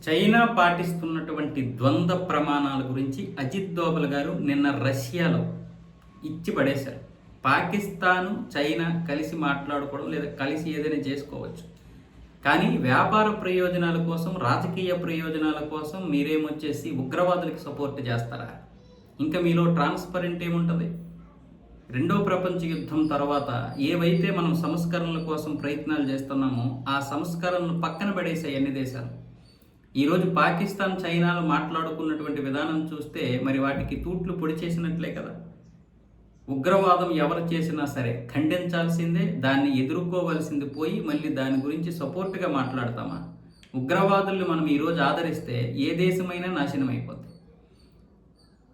China పాటిస్తున్నటువంటి ద్వంద్వ ప్రమాణాల గురించి అజిత్ దోవల్ గారు నిన్న రష్యాలో ఇచ్చి పడేశారు. పాకిస్తాను చైనా కలిసి మాట్లాడుకోవడం లేదా కలిసి ఏదైనా చేసుకోవచ్చు, కానీ వ్యాపార ప్రయోజనాల కోసం, రాజకీయ ప్రయోజనాల కోసం మీరేమొచ్చేసి ఉగ్రవాదులకు సపోర్ట్ చేస్తారా? ఇంకా మీలో ట్రాన్స్పరెంట్ ఏముంటుంది? రెండో ప్రపంచ యుద్ధం తర్వాత ఏవైతే మనం సంస్కరణల కోసం ప్రయత్నాలు చేస్తున్నామో ఆ సంస్కరణలు పక్కన పడేసాయి అన్ని దేశాలు. ఈరోజు పాకిస్తాన్ చైనాలు మాట్లాడుకున్నటువంటి విధానం చూస్తే మరి వాటికి తూట్లు పొడి చేసినట్లే కదా. ఉగ్రవాదం ఎవరు చేసినా సరే ఖండించాల్సిందే, దాన్ని ఎదుర్కోవాల్సింది పోయి మళ్ళీ దాని గురించి సపోర్ట్గా మాట్లాడతామా? ఉగ్రవాదుల్ని మనం ఈరోజు ఆదరిస్తే ఏ దేశమైనా నాశనం అయిపోద్ది.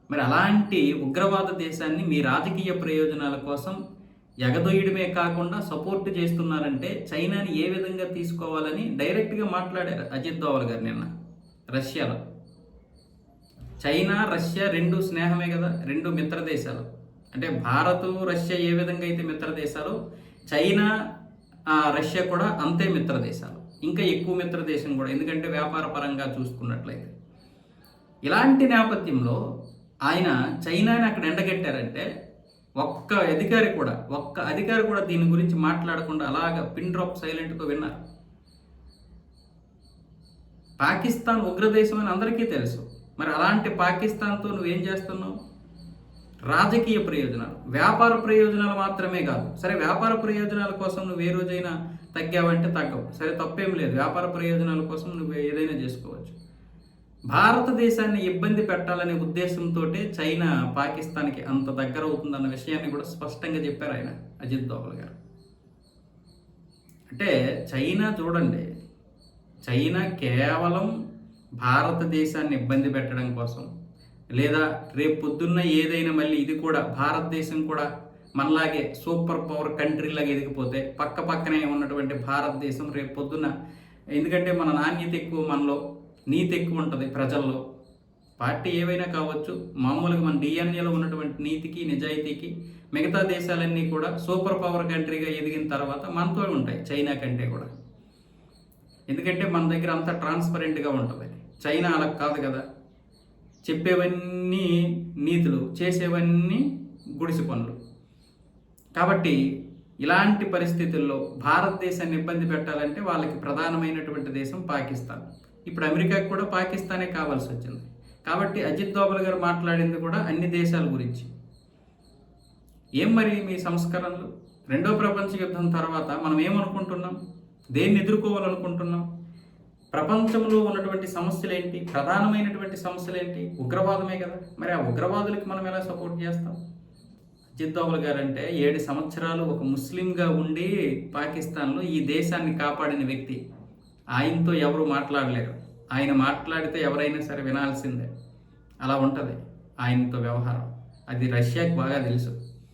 మరి అలాంటి ఉగ్రవాద దేశాన్ని మీ రాజకీయ ప్రయోజనాల కోసం ఎగదొయ్యడమే కాకుండా సపోర్ట్ చేస్తున్నారంటే చైనాని ఏ విధంగా తీసుకోవాలని డైరెక్ట్గా మాట్లాడారు అజిత్ దోవల్ గారు నిన్న రష్యాలో. చైనా రష్యా రెండు స్నేహమే కదా, రెండు మిత్ర దేశాలు. అంటే భారత్ రష్యా ఏ విధంగా అయితే మిత్ర దేశాలు, చైనా రష్యా కూడా అంతే మిత్ర దేశాలు, ఇంకా ఎక్కువ మిత్ర దేశం కూడా, ఎందుకంటే వ్యాపార పరంగా చూసుకున్నట్లయితే. ఇలాంటి నేపథ్యంలో ఆయన చైనాని అక్కడ ఎండగట్టారంటే ఒక్క అధికారి కూడా దీని గురించి మాట్లాడకుండా అలాగా పిన్ డ్రాప్ సైలెంట్తో విన్నారు. పాకిస్తాన్ ఉగ్రదేశం అని అందరికీ తెలుసు. మరి అలాంటి పాకిస్తాన్తో నువ్వేం చేస్తున్నావు? రాజకీయ ప్రయోజనాలు, వ్యాపార ప్రయోజనాలు మాత్రమే కాదు. సరే, వ్యాపార ప్రయోజనాల కోసం నువ్వు ఏ రోజైనా తగ్గావంటే తగ్గవు, సరే తప్పేం లేదు. వ్యాపార ప్రయోజనాల కోసం నువ్వు ఏదైనా చేసుకోవచ్చు. భారతదేశాన్ని ఇబ్బంది పెట్టాలనే ఉద్దేశంతో చైనా పాకిస్తాన్కి అంత దగ్గర అవుతుందన్న విషయాన్ని కూడా స్పష్టంగా చెప్పారు ఆయన అజిత్ దోవల్ గారు. అంటే చైనా చూడండి, చైనా కేవలం భారతదేశాన్ని ఇబ్బంది పెట్టడం కోసం, లేదా రేపు పొద్దున్న ఏదైనా మళ్ళీ ఇది కూడా భారతదేశం కూడా మనలాగే సూపర్ పవర్ కంట్రీలాగా ఎదిగిపోతే పక్కనే ఉన్నటువంటి భారతదేశం రేపు పొద్దున్న, ఎందుకంటే మన నాణ్యత ఎక్కువ, మనలో నీతి ఎక్కువ ఉంటుంది ప్రజల్లో. పార్టీ ఏవైనా కావచ్చు, మామూలుగా మన డిఎన్ఏలో ఉన్నటువంటి నీతికి నిజాయితీకి మిగతా దేశాలన్నీ కూడా సూపర్ పవర్ కంట్రీగా ఎదిగిన తర్వాత మనతో ఉంటాయి, చైనా కంటే కూడా. ఎందుకంటే మన దగ్గర అంతా ట్రాన్స్పరెంట్గా ఉంటుంది. చైనా అలా కాదు కదా, చెప్పేవన్నీ నీతులు, చేసేవన్నీ గుడిసి పనులు. కాబట్టి ఇలాంటి పరిస్థితుల్లో భారతదేశాన్ని ఇబ్బంది పెట్టాలంటే వాళ్ళకి ప్రధానమైనటువంటి దేశం పాకిస్తాన్. ఇప్పుడు అమెరికాకు కూడా పాకిస్తానే కావాల్సి వచ్చింది. కాబట్టి అజిత్ దోవల్ గారు మాట్లాడింది కూడా అన్ని దేశాల గురించి. ఏం మరి మీ సంస్కరణలు? రెండో ప్రపంచ యుద్ధం తర్వాత మనం ఏమనుకుంటున్నాం? దేన్ని ఎదుర్కోవాలనుకుంటున్నాం? ప్రపంచంలో ఉన్నటువంటి సమస్యలు ఏంటి? ప్రధానమైనటువంటి సమస్యలు ఏంటి? ఉగ్రవాదమే కదా. మరి ఆ ఉగ్రవాదులకి మనం ఎలా సపోర్ట్ చేస్తాం? అజిత్ దోవల్ గారు అంటే 7 సంవత్సరాలు ఒక ముస్లింగా ఉండి పాకిస్తాన్లో ఈ దేశాన్ని కాపాడిన వ్యక్తి. ఆయనతో ఎవరు మాట్లాడలేరు. ఆయన మాట్లాడితే ఎవరైనా సరే వినాల్సిందే. అలా ఉంటుంది ఆయనతో వ్యవహారం. అది రష్యాకి బాగా తెలుసు.